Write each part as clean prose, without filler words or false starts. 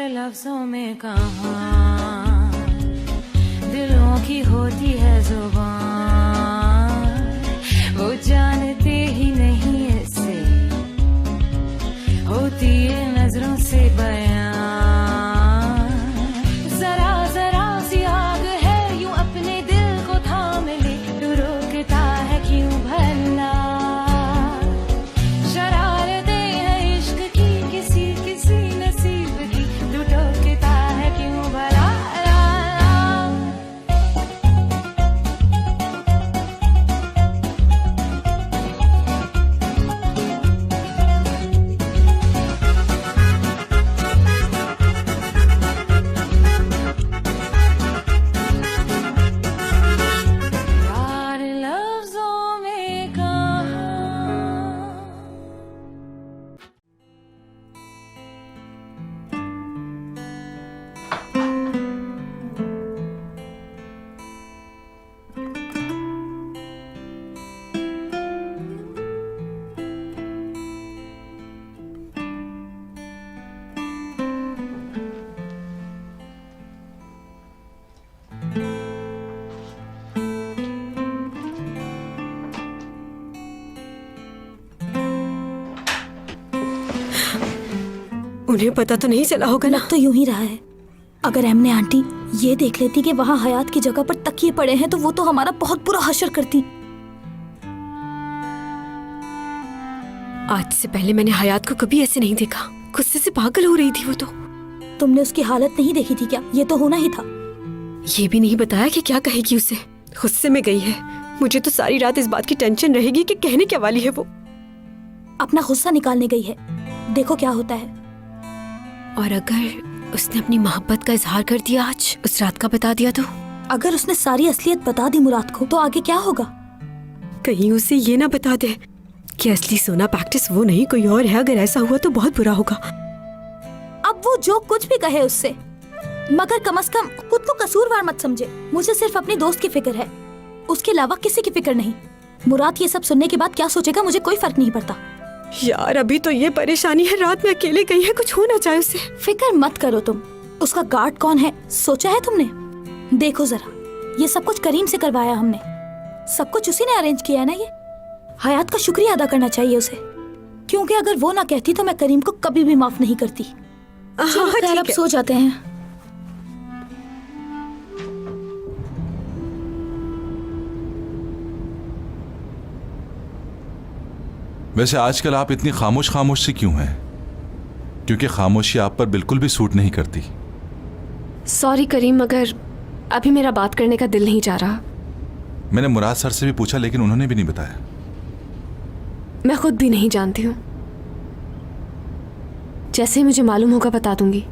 लफ्जों में कहाँ दिलों की होती है जुबान, वो जानते ही नहीं इससे होती है नजरों से बयां। जरा जरा सी आग है यूं अपने दिल को थाम ले, तू रोकता है क्यों भला। शरारतें हैं इश्क की किसी किसी नसीब की, तू टोकता है क्यों भला। यार लफ्जों में कहाँ। उन्हें पता तो नहीं चला होगा ना? लग तो यूं ही रहा है। अगर एमने आंटी ये देख लेती कि वहाँ हयात की जगह पर तकिए पड़े हैं तो वो तो हमारा बहुत बुरा हशर करती। आज से पहले मैंने हयात को कभी ऐसे नहीं देखा। गुस्से से पागल हो रही थी वो तो। तुमने उसकी हालत नहीं देखी थी क्या? ये तो होना ही था। ये भी नहीं बताया कि क्या कहेगी उसे। गुस्से में गई है। मुझे तो सारी रात इस बात की टेंशन रहेगी कि कहने क्या वाली है वो। अपना गुस्सा निकालने गई है, देखो क्या होता है। और अगर उसने अपनी मोहब्बत का इजहार कर दिया, आज उस रात का बता दिया तो? अगर उसने सारी असलियत बता दी मुराद को तो आगे क्या होगा? कहीं उसे ये ना बता दे कि असली सोना प्रैक्टिस वो नहीं कोई और है। अगर ऐसा हुआ तो बहुत बुरा होगा। अब वो जो कुछ भी कहे उससे, मगर कम से कम खुद को कसूरवार मत समझे। मुझे सिर्फ अपनी दोस्त की फिक्र है, उसके अलावा किसी की फिक्र नहीं। मुराद ये सब सुनने के बाद क्या सोचेगा मुझे कोई फर्क नहीं पड़ता। यार अभी तो ये परेशानी है, रात में अकेले गई है, कुछ हो ना चाहे उसे। फिक्र मत करो तुम। उसका गार्ड कौन है सोचा है तुमने? देखो जरा, ये सब कुछ करीम से करवाया हमने। सब कुछ उसी ने अरेंज किया है ना। ये हयात का शुक्रिया अदा करना चाहिए उसे, क्योंकि अगर वो ना कहती तो मैं करीम को कभी भी माफ नहीं करती। चलो हाँ, खैर, अब ठीक है। सो जाते हैं। वैसे आजकल आप इतनी खामोश खामोश सी क्यों हैं? क्योंकि खामोशी आप पर बिल्कुल भी सूट नहीं करती। सॉरी करीम, मगर अभी मेरा बात करने का दिल नहीं चाह रहा। मैंने मुराद सर से भी पूछा लेकिन उन्होंने भी नहीं बताया। मैं खुद भी नहीं जानती हूँ। जैसे ही मुझे मालूम होगा बता दूंगी।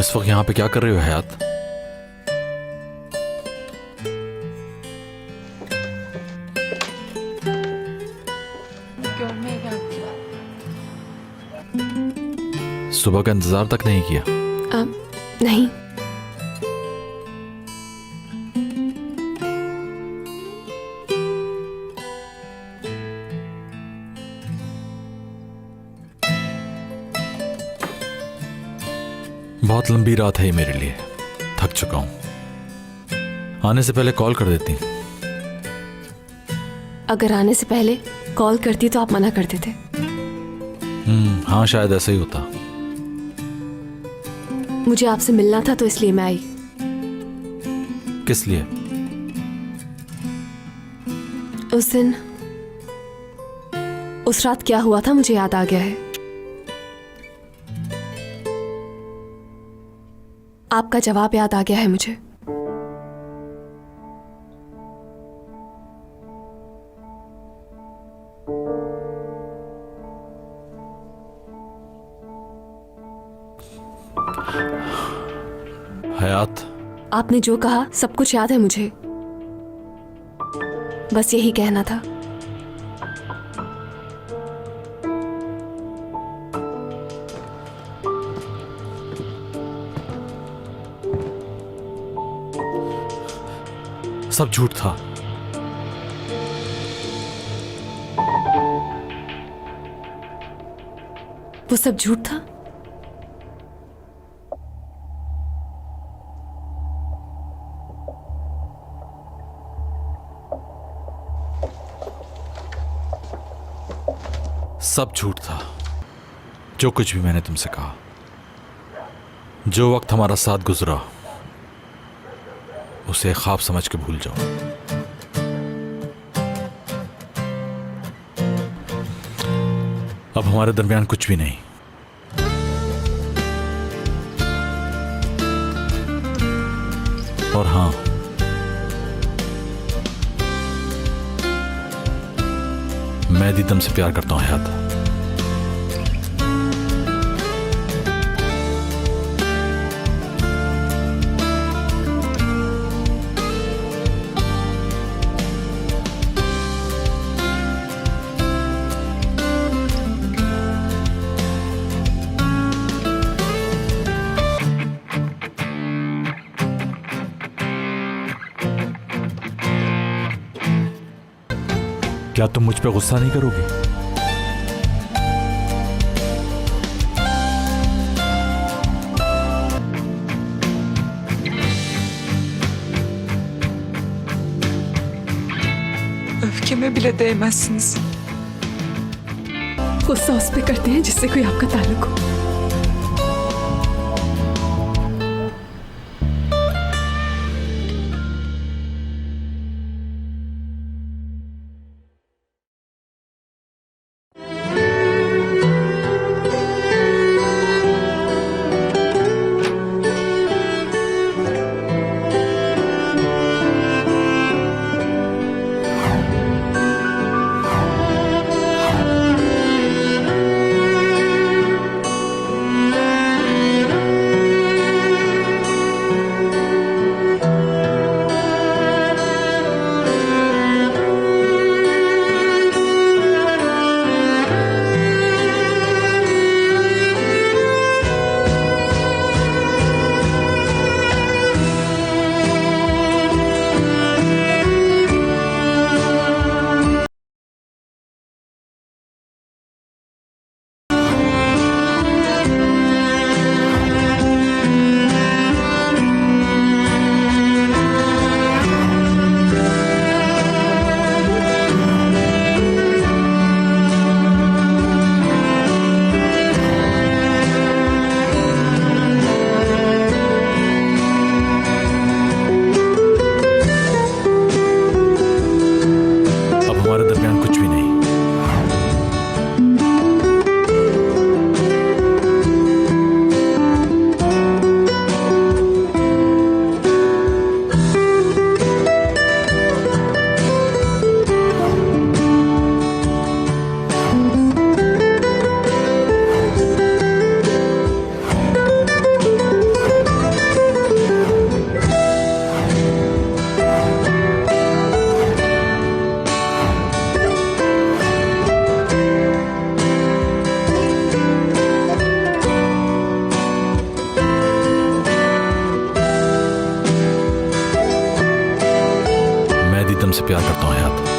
इस वक्त यहाँ पे क्या कर रहे हो हयात? सुबह का इंतजार तक नहीं किया? नहीं। बहुत लंबी रात है ये मेरे लिए, थक चुका हूं। आने से पहले कॉल कर देती। अगर आने से पहले कॉल करती तो आप मना करते थे। हाँ, शायद ऐसा ही होता। मुझे आपसे मिलना था तो इसलिए मैं आई। किस लिए? उस दिन, उस रात क्या हुआ था मुझे याद आ गया है। आपका जवाब याद आ गया है मुझे। हयात, आपने जो कहा सब कुछ याद है मुझे। बस यही कहना था। सब झूठ था। वो सब झूठ था? सब झूठ था। जो कुछ भी मैंने तुमसे कहा, जो वक्त हमारा साथ गुजरा, उसे ख्वाब समझ के भूल जाओ। अब हमारे दरमियान कुछ भी नहीं। और हाँ, मैं दीदम से प्यार करता हूं हयात। क्या तुम मुझ पे गुस्सा नहीं करोगे? Öfkeme bile değmezsiniz. गुस्सा उस पे करते हैं जिससे कोई आपका ताल्लुक हो। तुमसे प्यार करता हूँ हयात।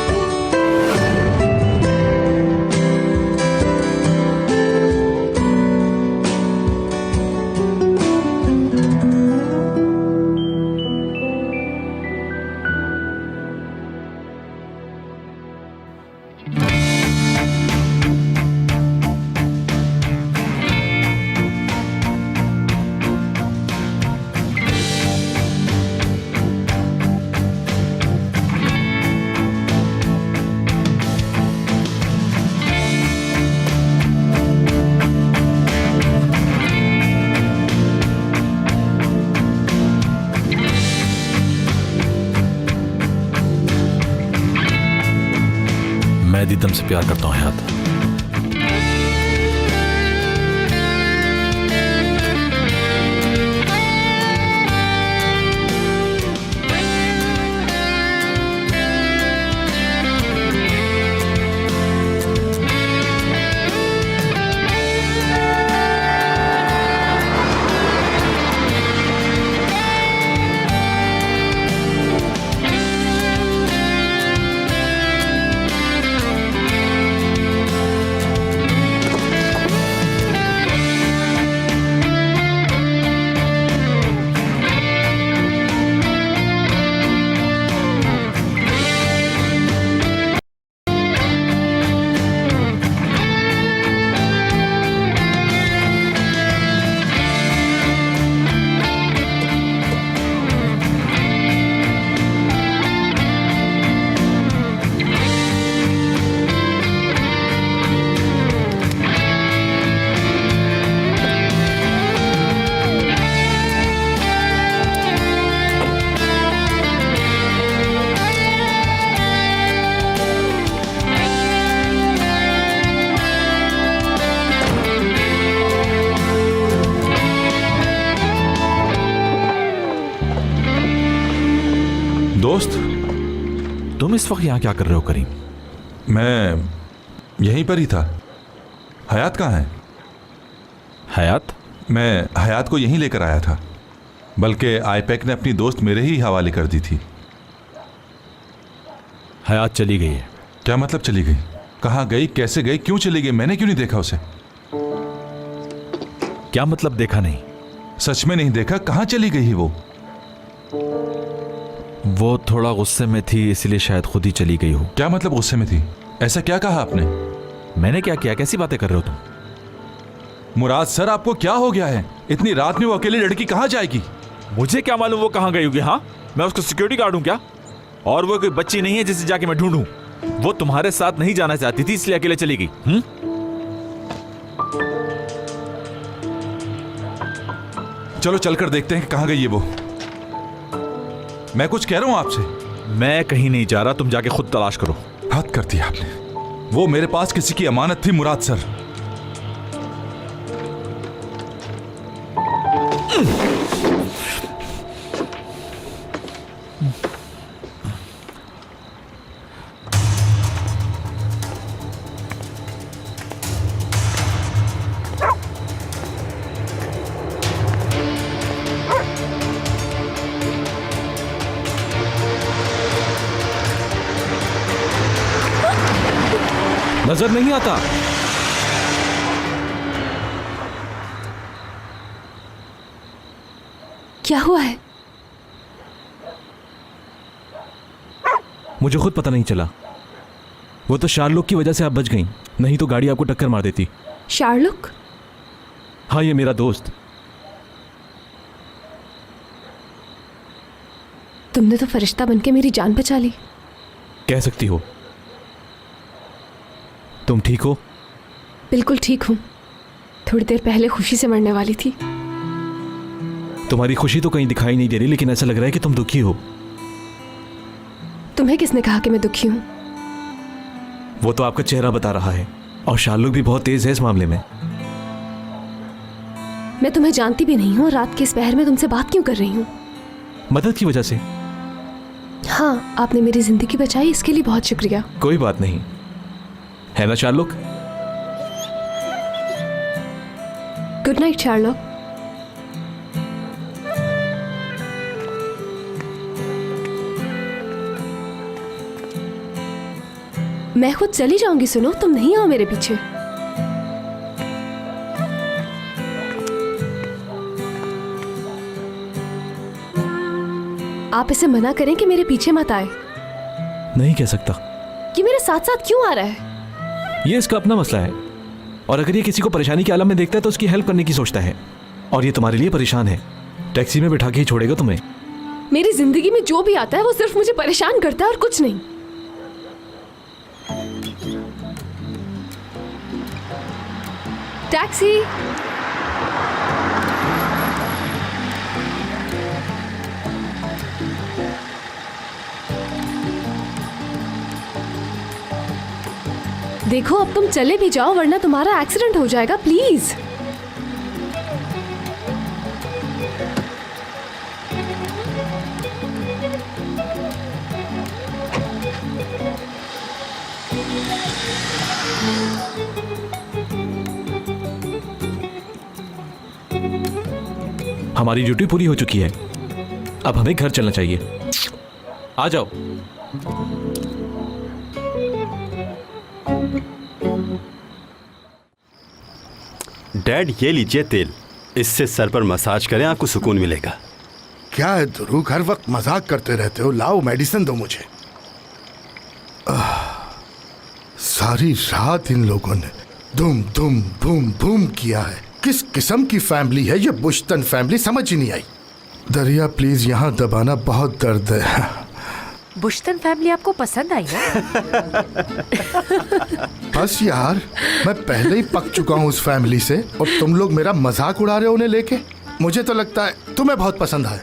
मैं भी तुमसे प्यार करता हूँ हयात। दोस्त, तुम इस वक्त यहाँ क्या कर रहे हो करीम? मैं यहीं पर ही था। हयात कहाँ है? हयात? मैं हयात को यहीं लेकर आया था, बल्कि आईपैक ने अपनी दोस्त मेरे ही हवाले कर दी थी। हयात चली गई है। क्या मतलब चली गई? कहाँ गई, कैसे गई, क्यों चली गई? मैंने क्यों नहीं देखा उसे? क्या मतलब देखा नहीं? सच में नहीं देखा। कहाँ चली गई है वो थोड़ा गुस्से में थी, इसलिए शायद खुद ही चली गई हो। क्या मतलब गुस्से में थी? ऐसा क्या कहा आपने? मैंने क्या किया? कैसी बातें कर रहे हो तुम? मुराद सर, आपको क्या हो गया है? इतनी रात में वो अकेली लड़की कहाँ जाएगी? मुझे क्या मालूम वो कहाँ गई होगी? हाँ, मैं उसको सिक्योरिटी गार्ड हूँ क्या? और वो कोई बच्ची नहीं है जिसे जाके मैं ढूंढूं। वो तुम्हारे साथ नहीं जाना चाहती थी, इसलिए अकेले चली गई। चलो चलकर देखते हैं कि कहाँ गई है वो। मैं कुछ कह रहा हूं आपसे। मैं कहीं नहीं जा रहा, तुम जाके खुद तलाश करो। हद कर दी आपने। वो मेरे पास किसी की अमानत थी मुराद सर। नजर नहीं आता। क्या हुआ है? मुझे खुद पता नहीं चला। वो तो शार्लोक की वजह से आप बच गईं, नहीं तो गाड़ी आपको टक्कर मार देती। शार्लोक? हाँ, ये मेरा दोस्त। तुमने तो फरिश्ता बनके मेरी जान बचा ली। कह सकती हो। तुम ठीक हो? बिल्कुल ठीक हूँ। थोड़ी देर पहले खुशी से मरने वाली थी। तुम्हारी खुशी तो कहीं दिखाई नहीं दे रही, लेकिन ऐसा लग रहा है कि तुम दुखी हो। तुम्हें किसने कहा कि मैं दुखी हूँ? वो तो आपका चेहरा बता रहा है, और शार्लोक भी बहुत तेज है इस मामले में। मैं तुम्हें जानती भी नहीं हूँ, रात के इस पहर में तुमसे बात क्यों कर रही हूँ? मदद की वजह से। हाँ, आपने मेरी जिंदगी बचाई, इसके लिए बहुत शुक्रिया। कोई बात नहीं, है ना शार्लोक? Good night Sherlock. मैं खुद चली जाऊंगी, सुनो, तुम नहीं आओ मेरे पीछे। आप इसे मना करें कि मेरे पीछे मत आए। नहीं कह सकता। ये मेरे साथ साथ क्यों आ रहा है? ये इसका अपना मसला है, और अगर ये किसी को परेशानी के आलम में देखता है तो उसकी हेल्प करने की सोचता है, और ये तुम्हारे लिए परेशान है। टैक्सी में बिठा के ही छोड़ेगा तुम्हें। मेरी जिंदगी में जो भी आता है वो सिर्फ मुझे परेशान करता है और कुछ नहीं। टैक्सी। देखो अब तुम चले भी जाओ वरना तुम्हारा एक्सीडेंट हो जाएगा, प्लीज। हमारी ड्यूटी पूरी हो चुकी है, अब हमें घर चलना चाहिए। आ जाओ। डैड, ये लीजिए तेल, इससे सर पर मसाज करें, आपको सुकून मिलेगा। क्या है ध्रुव, हर वक्त मजाक करते रहते हो। लाओ मेडिसिन दो मुझे। सारी रात इन लोगों ने धूम धूम भूम भूम किया है। किस किस्म की फैमिली है ये बुश्तन फैमिली, समझ ही नहीं आई। दरिया प्लीज, यहाँ दबाना बहुत दर्द है। बुश्तन फैमिली आपको पसंद आई है? बस यार, मैं पहले ही पक चुका हूँ उस फैमिली से, और तुम लोग मेरा मजाक उड़ा रहे हो उन्हें लेके। मुझे तो लगता है तुम्हें बहुत पसंद आया।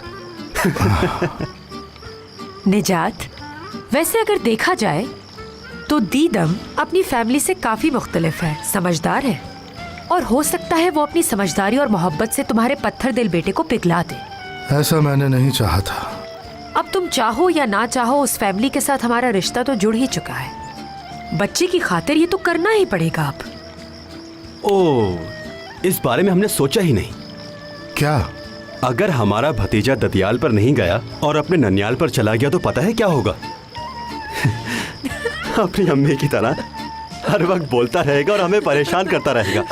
निजात, वैसे अगर देखा जाए तो दीदम अपनी फैमिली से काफी मुख्तलिफ है, समझदार है, और हो सकता है वो अपनी समझदारी और मोहब्बत से तुम्हारे पत्थर दिल बेटे को पिघला दे। ऐसा मैंने नहीं चाहा था। अब तुम चाहो या ना चाहो, उस फैमिली के साथ हमारा रिश्ता तो जुड़ ही चुका है। बच्चे की खातिर ये तो करना ही पड़ेगा अब। ओह, इस बारे में हमने सोचा ही नहीं। क्या? अगर हमारा भतीजा ददियाल पर नहीं गया और अपने ननियाल पर चला गया तो पता है क्या होगा? अपनी अम्मी की तरह हर वक्त बोलता रहेगा और हमें परेशान करता रहेगा।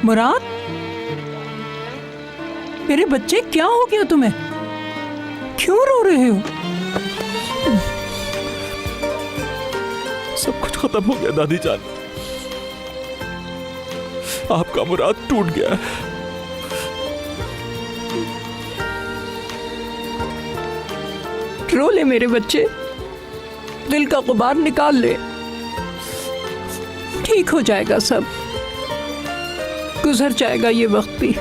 मुराद, मेरे बच्चे, क्या हो गया तुम्हें? क्यों रो रहे हो? सब कुछ खत्म हो गया दादी जान, आपका मुराद टूट गया। रो ले मेरे बच्चे, दिल का गुबार निकाल ले, ठीक हो जाएगा सब, गुजर जाएगा ये वक्त भी।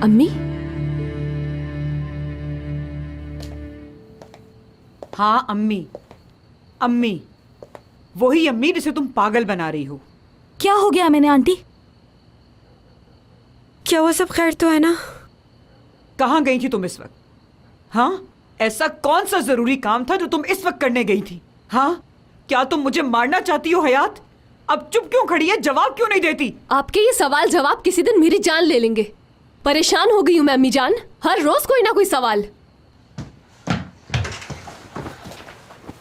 अम्मी, हाँ अम्मी, अम्मी, वही अम्मी जिसे तुम पागल बना रही हो। क्या हो गया मैंने आंटी? क्या वो सब खैर तो है ना? कहाँ गई थी तुम इस वक्त? हाँ, ऐसा कौन सा जरूरी काम था जो तुम इस वक्त करने गई थी? हाँ, क्या तुम मुझे मारना चाहती हो हयात? अब चुप क्यों खड़ी है? जवाब क्यों नहीं देती? आपके ये सवाल जवाब किसी दिन मेरी जान ले लेंगे। परेशान हो गई हूँ मैं अम्मी जान, हर रोज कोई ना कोई सवाल।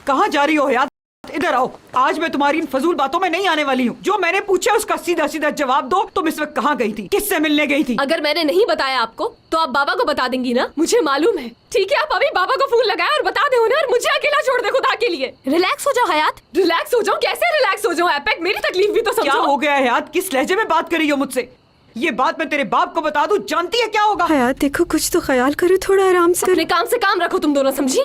कहाँ जा रही हो हयात? इधर आओ। आज मैं तुम्हारी इन फजूल बातों में नहीं आने वाली हूँ। जो मैंने पूछा उसका सीधा सीधा जवाब दो। तुम इस वक्त कहाँ गई थी? किससे मिलने गई थी? अगर मैंने नहीं बताया आपको तो आप बाबा को बता देंगी ना? मुझे मालूम है। ठीक है, आप अभी बाबा को फोन लगाए और बता दे उन्हें, और मुझे अकेला छोड़ दे खुदा के लिए। रिलैक्स हो जाओ हयात। रिलैक्स हो जाऊं? कैसे रिलैक्स हो जाऊं? एपेक, मेरी तकलीफ भी तो समझो। क्या हो गया हयात? किस लहजे में बात कर रही हो मुझसे? ये बात मैं तेरे बाप को बता दूं, जानती है क्या होगा? हयात देखो, कुछ तो ख्याल करो, थोड़ा आराम से। अपने काम से काम रखो तुम दोनों, समझी?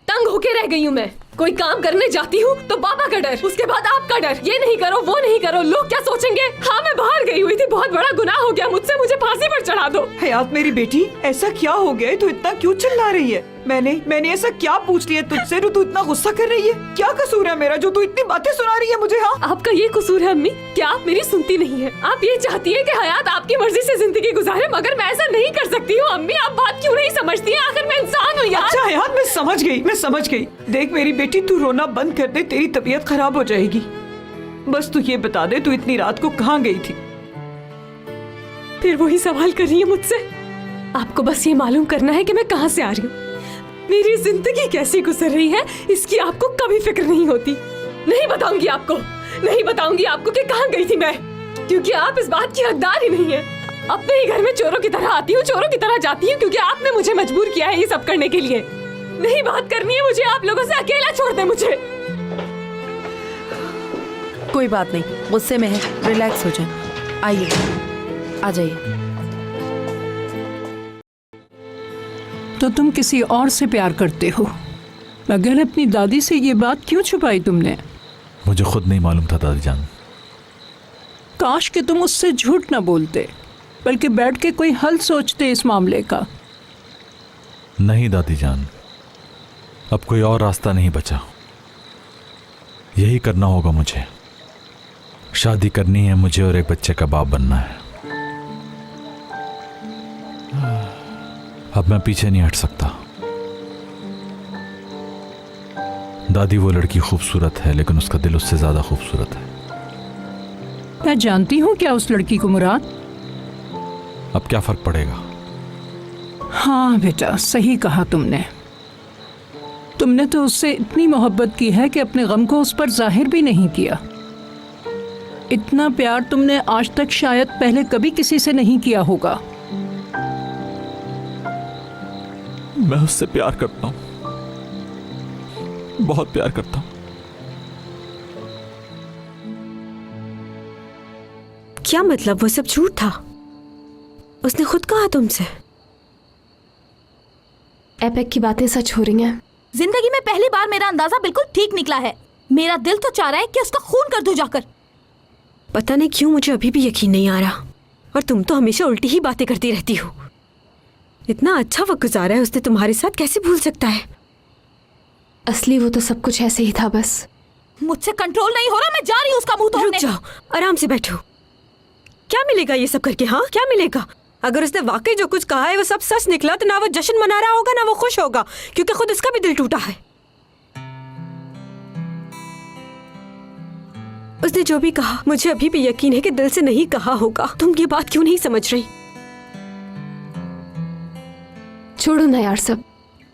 तंग होके रह गई हूँ मैं। कोई काम करने जाती हूँ तो बाबा का डर, उसके बाद आपका डर। ये नहीं करो, वो नहीं करो, लोग क्या सोचेंगे? हाँ, मैं बाहर गई हुई थी, बहुत बड़ा गुनाह हो गया मुझसे, मुझे फांसी पर चढ़ा दो। हयात मेरी बेटी, ऐसा क्या हो गया है? तू इतना क्यों चिल्ला रही है? मैंने ऐसा क्या पूछ लिया तुझसे जो तू इतना गुस्सा कर रही है? क्या कसूर है मेरा जो तू इतनी बातें सुना रही है मुझे? हाँ, आपका ये कसूर है अम्मी, क्या आप मेरी सुनती नहीं है? आप ये चाहती है कि हयात आपकी मर्जी से जिंदगी गुजारे, मगर मैं ऐसा नहीं कर सकती हूँ। अम्मी, आप बात क्यों नहीं समझती हैं? आखिर मैं इंसान हूँ यार। अच्छा हयात, मैं समझ गई। देख मेरी बेटी, तू रोना बंद कर दे, तेरी तबीयत खराब हो जाएगी। बस तू ये बता दे, तू इतनी रात को कहाँ गई थी? फिर वही सवाल कर रही है मुझसे? आपको बस ये मालूम करना है कि मैं कहाँ से आ रही हूँ, मेरी जिंदगी कैसी गुजर रही है, इसकी आपको कभी फिक्र नहीं होती। नहीं बताऊंगी आपको कि कहाँ गई थी मैं, क्योंकि आप इस बात की हकदार ही नहीं है। अपने ही घर में चोरों की तरह आती हूँ, चोरों की तरह जाती हूँ, क्योंकि आपने मुझे मजबूर किया है ये सब करने के लिए। नहीं बात करनी है मुझे आप लोगों से, अकेला छोड़ दे मुझे। कोई बात नहीं, गुस्से में है, रिलैक्स हो जाए। आइए, आ जाइए। तो तुम किसी और से प्यार करते हो, मगर अपनी दादी से ये बात क्यों छुपाई तुमने? मुझे खुद नहीं मालूम था दादी जान। काश कि तुम उससे झूठ न बोलते, बल्कि बैठ के कोई हल सोचते इस मामले का। नहीं दादी जान, अब कोई और रास्ता नहीं बचा। यही करना होगा मुझे। शादी करनी है मुझे और एक बच्चे का बाप बनना है। अब मैं पीछे नहीं हट सकता। दादी वो लड़की खूबसूरत है, लेकिन उसका दिल उससे ज्यादा खूबसूरत है। मैं जानती हूँ क्या उस लड़की को मुराद। अब क्या फर्क पड़ेगा? हाँ बेटा, सही कहा तुमने। तुमने तो उससे इतनी मोहब्बत की है कि अपने गम को उस पर जाहिर भी नहीं किया। इतना प्यार तुमने आज तक शायद पहले कभी किसी से नहीं किया होगा। मैं उससे प्यार करता हूं, बहुत प्यार करता हूं। क्या मतलब वो सब झूठ था? उसने खुद कहा तुमसे? एपेक की बातें सच हो रही हैं। जिंदगी में पहली बार मेरा अंदाजा बिल्कुल ठीक निकला है। मेरा दिल तो चाह रहा है कि उसका खून कर दूं जाकर। पता नहीं क्यों मुझे अभी भी यकीन नहीं आ रहा, और तुम तो हमेशा उल्टी ही बातें करती रहती हो। इतना अच्छा वक्त गुजारा है उसने तुम्हारे साथ, कैसे भूल सकता है? असली वो तो सब कुछ ऐसे ही था, बस मुझसे कंट्रोल नहीं हो रहा, मैं जा रही हूँ उसका मुंह तोड़ने। रुक जाओ, आराम से बैठो। क्या मिलेगा ये सब करके? हाँ, क्या मिलेगा? अगर उसने वाकई जो कुछ कहा है वो सब सच निकला तो ना वो जश्न मना रहा होगा ना वो खुश होगा, क्योंकि खुद उसका भी दिल टूटा है। उसने जो भी कहा मुझे अभी भी यकीन है कि दिल से नहीं कहा होगा। तुम ये बात क्यों नहीं समझ रही? छोड़ो ना यार सब,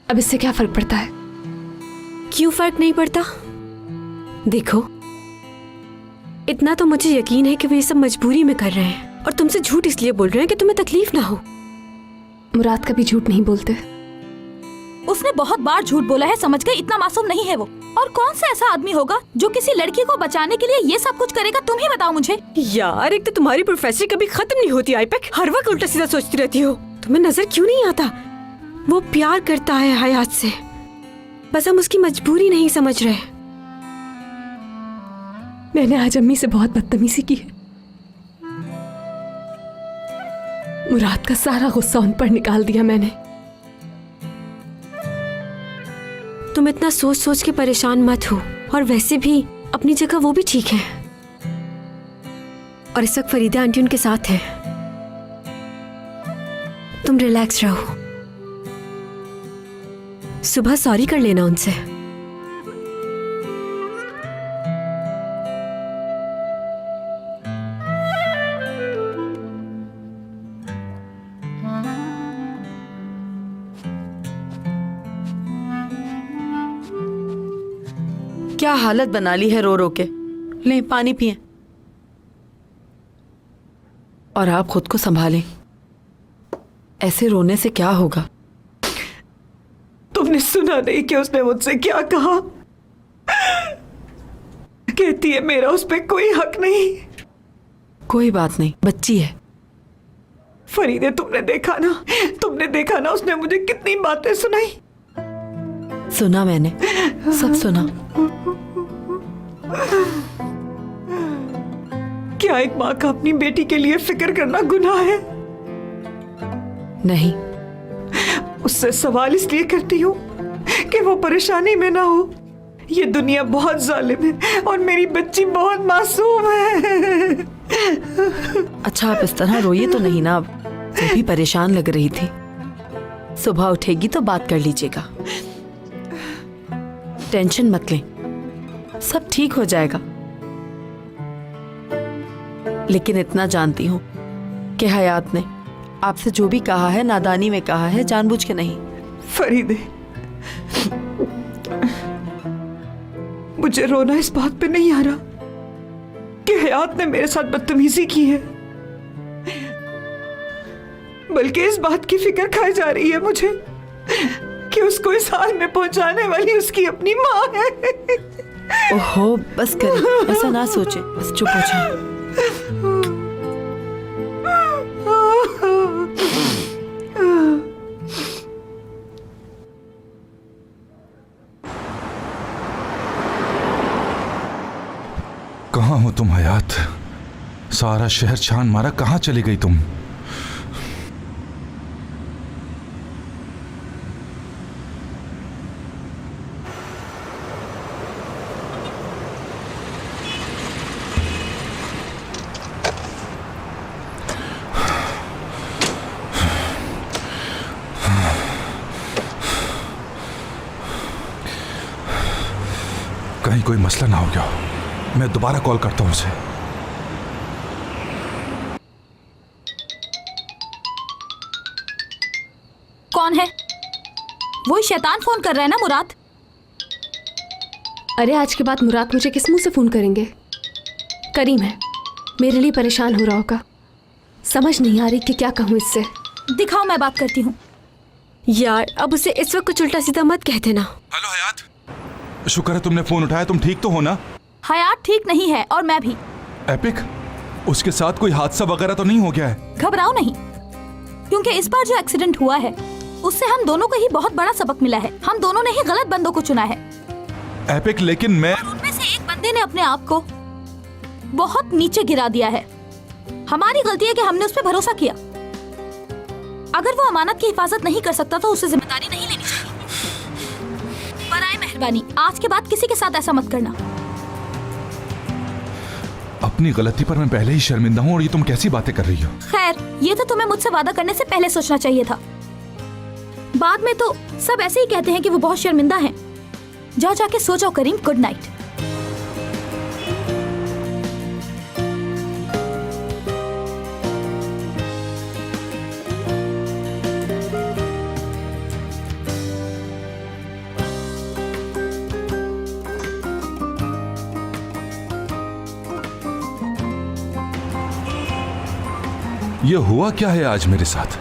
अब इससे क्या फर्क पड़ता है? क्यों फर्क नहीं पड़ता? देखो, इतना तो मुझे यकीन है कि वे सब मजबूरी में कर रहे हैं, और तुमसे झूठ इसलिए बोल रहे हैं कि तुम्हें तकलीफ ना हो। मुराद कभी झूठ नहीं बोलते। उसने बहुत बार झूठ बोला है, समझ गई, इतना मासूम नहीं है वो। और कौन सा ऐसा आदमी होगा जो किसी लड़की को बचाने के लिए ये सब कुछ करेगा? तुम ही बताओ मुझे। यार, एक तो तुम्हारी प्रोफेसर कभी खत्म नहीं होती आईपैक, हर वक्त उल्टा सीधा सोचती रहती हो। तुम्हें नजर क्यों नहीं आता? वो प्यार करता है हयात से, बस हम उसकी मजबूरी नहीं समझ रहे। मैंने आज अम्मी से बहुत बदतमीजी की है। मुराद का सारा गुस्सा उन पर निकाल दिया मैंने। तुम इतना सोच सोच के परेशान मत हो, और वैसे भी अपनी जगह वो भी ठीक है, और इस वक्त फरीदा आंटी उनके साथ है। तुम रिलैक्स रहो, सुबह सॉरी कर लेना उनसे। क्या हालत बना ली है रो रो के। ले पानी पिए और आप खुद को संभालें। ऐसे रोने से क्या होगा? तुमने सुना नहीं कि उसने मुझसे क्या कहा? कहती है मेरा उस पे कोई हक नहीं। कोई बात नहीं, बच्ची है। फरीदे, तुमने देखा ना उसने मुझे कितनी बातें सुनाई। सुना मैंने, सब सुना। क्या एक माँ का अपनी बेटी के लिए फिक्र करना गुनाह है? नहीं। उससे सवाल इसलिए करती हूँ कि वो परेशानी में ना हो। ये दुनिया बहुत जालिम है और मेरी बच्ची बहुत मासूम है। अच्छा, आप इस तरह रोइए तो नहीं ना। अब वो भी परेशान लग रही थी। सुबह उठेगी तो बात कर लीजिएगा। टेंशन मत लें, सब ठीक हो जाएगा। लेकिन इतना जानती हूँ कि हयात ने आपसे जो भी कहा है नादानी में कहा है, जानबूझ के नहीं। फरीदे, मुझे रोना इस बात पे नहीं आ रहा कि हयात ने मेरे साथ बदतमीजी की है, बल्कि इस बात की फिक्र खाई जा रही है मुझे कि उसको इस हाल में पहुंचाने वाली उसकी अपनी माँ है। ओहो, बस करें, ऐसा ना सोचे, बस चुप हो जाए। कहाँ हो तुम हयात? सारा शहर छान मारा, कहाँ चली गई तुम? कहीं कोई मसला ना हो गया हो। मैं दोबारा कॉल करता हूं उसे। कौन है? वही शैतान फोन कर रहा है ना, मुराद? अरे आज के बाद मुराद मुझे किस मुंह से फोन करेंगे? करीम है, मेरे लिए परेशान हो रहा होगा। समझ नहीं आ रही कि क्या कहूँ इससे। दिखाओ, मैं बात करती हूँ। यार, अब उसे इस वक्त कुछ उल्टा सीधा मत कह देना। हेलो हयात, शुक्र है तुमने फोन उठाया। तुम ठीक तो हो ना? हयात ठीक नहीं है और मैं भी। एपिक, उसके साथ कोई हादसा वगैरह तो नहीं हो गया है? घबराओ नहीं, क्योंकि इस बार जो एक्सीडेंट हुआ है उससे हम दोनों को ही बहुत बड़ा सबक मिला है। हम दोनों ने ही गलत बंदों को चुना है। एपिक, लेकिन मैं... और उनमें से एक बंदे ने अपने आप को बहुत नीचे गिरा दिया है। हमारी गलती है कि हमने उस पर भरोसा किया। अगर वो अमानत की हिफाजत नहीं कर सकता तो उसे जिम्मेदारी नहीं लेनी चाहिए। बराए मेहरबानी, आज के बाद किसी के साथ ऐसा मत करना। अपनी गलती पर मैं पहले ही शर्मिंदा हूँ और ये तुम कैसी बातें कर रही हो? खैर, ये तो तुम्हें मुझसे वादा करने से पहले सोचना चाहिए था। बाद में तो सब ऐसे ही कहते हैं कि वो बहुत शर्मिंदा हैं। जाओ जाके सो जाओ करीम, गुड नाइट। ये हुआ क्या है आज मेरे साथ?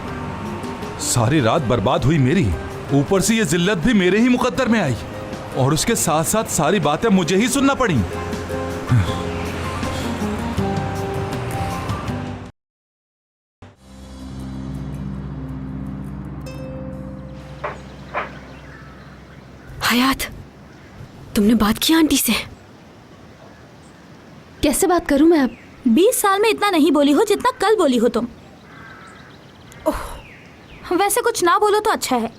सारी रात बर्बाद हुई मेरी, ऊपर से ये जिल्लत भी मेरे ही मुकद्दर में आई, और उसके साथ साथ सारी बातें मुझे ही सुनना पड़ी। हयात, तुमने बात की आंटी से? कैसे बात करूं मैं अब? 20 साल में इतना नहीं बोली हो जितना कल बोली हो तुम। वैसे कुछ ना बोलो तो अच्छा है।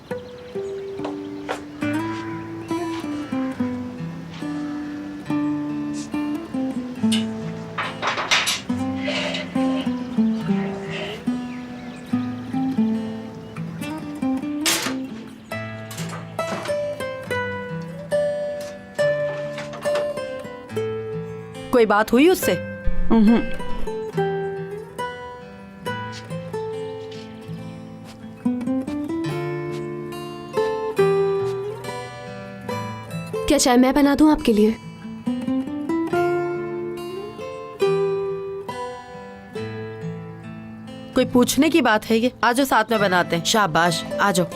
कोई बात हुई उससे? क्या चाय मैं बना दूं आपके लिए? कोई पूछने की बात है ये? आ जाओ साथ में बनाते हैं। शाबाश, आ जाओ।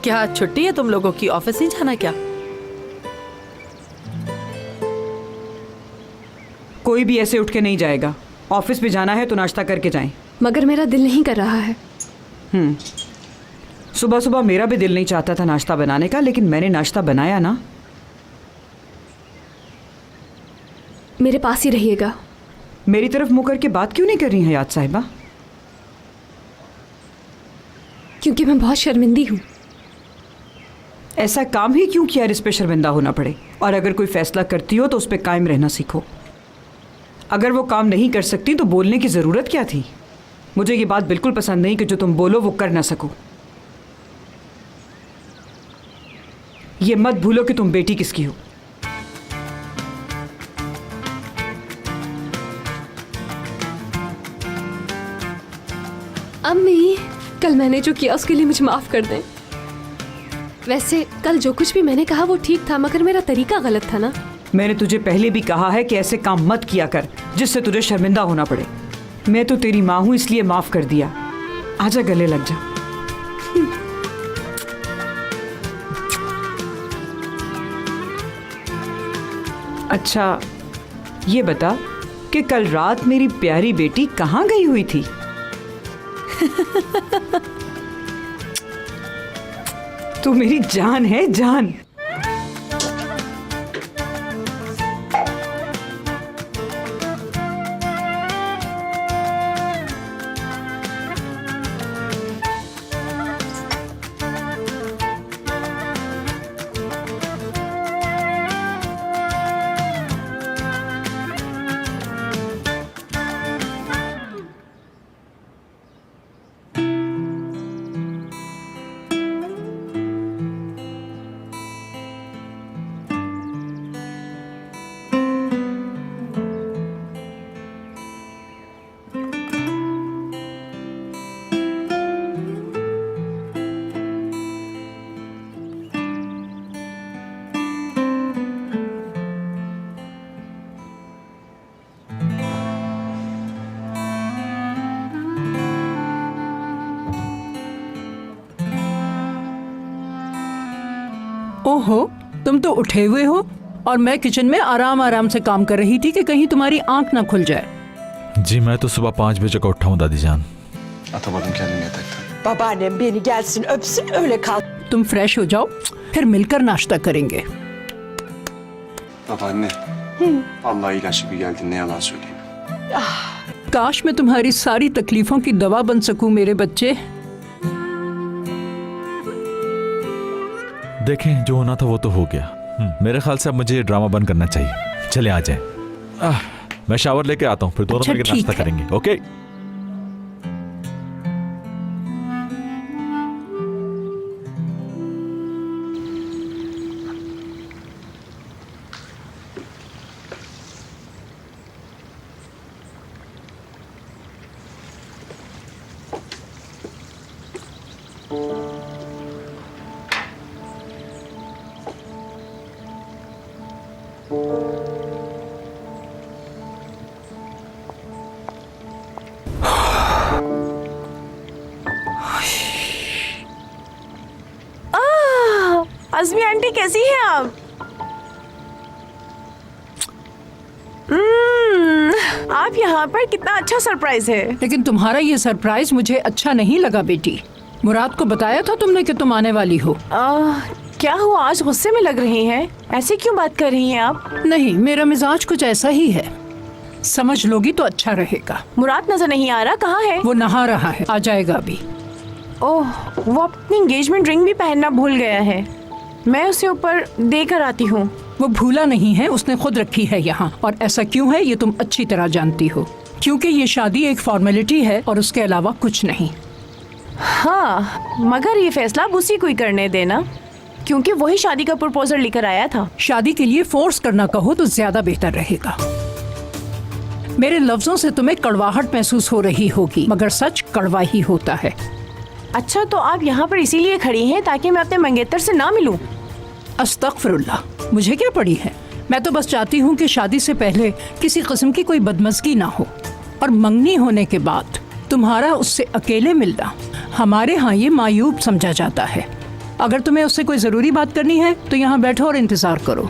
क्या आज छुट्टी है तुम लोगों की? ऑफिस नहीं जाना क्या? कोई भी ऐसे उठ के नहीं जाएगा। ऑफिस भी जाना है तो नाश्ता करके जाएं। मगर मेरा दिल नहीं कर रहा है। सुबह सुबह मेरा भी दिल नहीं चाहता था नाश्ता बनाने का, लेकिन मैंने नाश्ता बनाया ना। मेरे पास ही रहिएगा। मेरी तरफ मुंह करके बात क्यों नहीं कर रही हयात साहिबा? क्योंकि मैं बहुत शर्मिंदी हूँ। ऐसा काम ही क्यों किया इस पे शर्मिंदा होना पड़े? और अगर कोई फैसला करती हो तो उस पर कायम रहना सीखो। अगर वो काम नहीं कर सकती तो बोलने की ज़रूरत क्या थी? मुझे ये बात बिल्कुल पसंद नहीं कि जो तुम बोलो वो कर ना सको। ये मत भूलो कि तुम बेटी किसकी हो। अम्मी, कल मैंने जो किया उसके लिए मुझे माफ कर दें। वैसे कल जो कुछ भी मैंने कहा वो ठीक था, मगर मेरा तरीका गलत था ना। मैंने तुझे पहले भी कहा है कि ऐसे काम मत किया कर जिससे तुझे शर्मिंदा होना पड़े। मैं तो तेरी माँ हूं इसलिए माफ कर दिया। आजा गले लग जा। अच्छा ये बता कि कल रात मेरी प्यारी बेटी कहाँ गई हुई थी? तू मेरी जान है, जान। ओहो, तुम तो उठे हुए हो और मैं किचन में आराम आराम से काम कर रही थी कि कहीं तुम्हारी आंख ना खुल जाए। जी मैं तो सुबह 5 बजे का उठा हूँ दादी जान। Babaannem beni gelsin öpsün öyle kal. तुम फ्रेश हो जाओ, फिर मिलकर नाश्ता करेंगे। Babaanne, vallahi ilaç gibi geldin, ne yalan söyleyeyim. काश मैं तुम्हारी सारी तकलीफों की दवा बन सकूं मेरे बच्चे। देखें जो होना था वो तो हो गया। मेरे ख्याल से अब मुझे ये ड्रामा बंद करना चाहिए। चले आ जाए। मैं शावर लेके आता हूँ, फिर दोनों मिलकर नाश्ता करेंगे। ओके? आज़मी आंटी कैसी हैं आप? आप यहाँ पर, कितना अच्छा सरप्राइज है। लेकिन तुम्हारा ये सरप्राइज मुझे अच्छा नहीं लगा बेटी। मुराद को बताया था तुमने कि तुम आने वाली हो। क्या हुआ, आज गुस्से में लग रही हैं? ऐसे क्यों बात कर रही हैं आप? नहीं, मेरा मिजाज कुछ ऐसा ही है, समझ लोगी तो अच्छा रहेगा। मुराद नजर नहीं आ रहा, कहाँ है? वो नहा रहा है, आ जाएगा अभी। ओह, वो अपनी एंगेजमेंट रिंग भी पहनना भूल गया है। मैं उसे ऊपर देकर आती हूँ। वो भूला नहीं है, उसने खुद रखी है यहाँ। और ऐसा क्यों है ये तुम अच्छी तरह जानती हो, क्योंकि ये शादी एक फॉर्मेलिटी है और उसके अलावा कुछ नहीं। हाँ, मगर ये फैसला अब उसी को ही करने देना, क्योंकि वही शादी का प्रपोजल लेकर आया था। शादी के लिए फोर्स करना कहो तो ज्यादा बेहतर रहेगा। मेरे लफ्जों से तुम्हें कड़वाहट महसूस हो रही होगी, मगर सच कड़वा ही होता है। अच्छा, तो आप यहाँ पर इसीलिए खड़ी हैं ताकि मैं अपने मंगेतर से ना मिलूं? अस्तगफिरुल्लाह, मुझे क्या पड़ी है। मैं तो बस चाहती हूँ कि शादी से पहले किसी किस्म की कोई बदमज़गी ना हो, और मंगनी होने के बाद तुम्हारा उससे अकेले मिलना हमारे यहाँ ये मायूब समझा जाता है। अगर तुम्हें उससे कोई ज़रूरी बात करनी है तो यहाँ बैठो और इंतज़ार करो।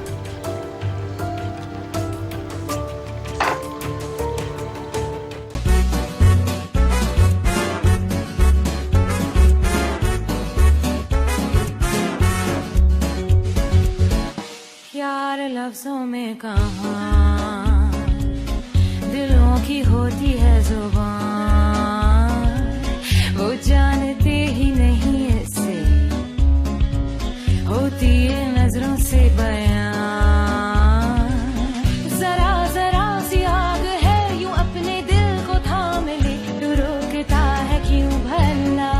यार लफ्जों में कहाँ दिलों की होती है जुबान, वो जानते ही नहीं इससे होती है नजरों से बयान। जरा जरा सी आग है यूं अपने दिल को थाम ले, तू रोकता है क्यों भला।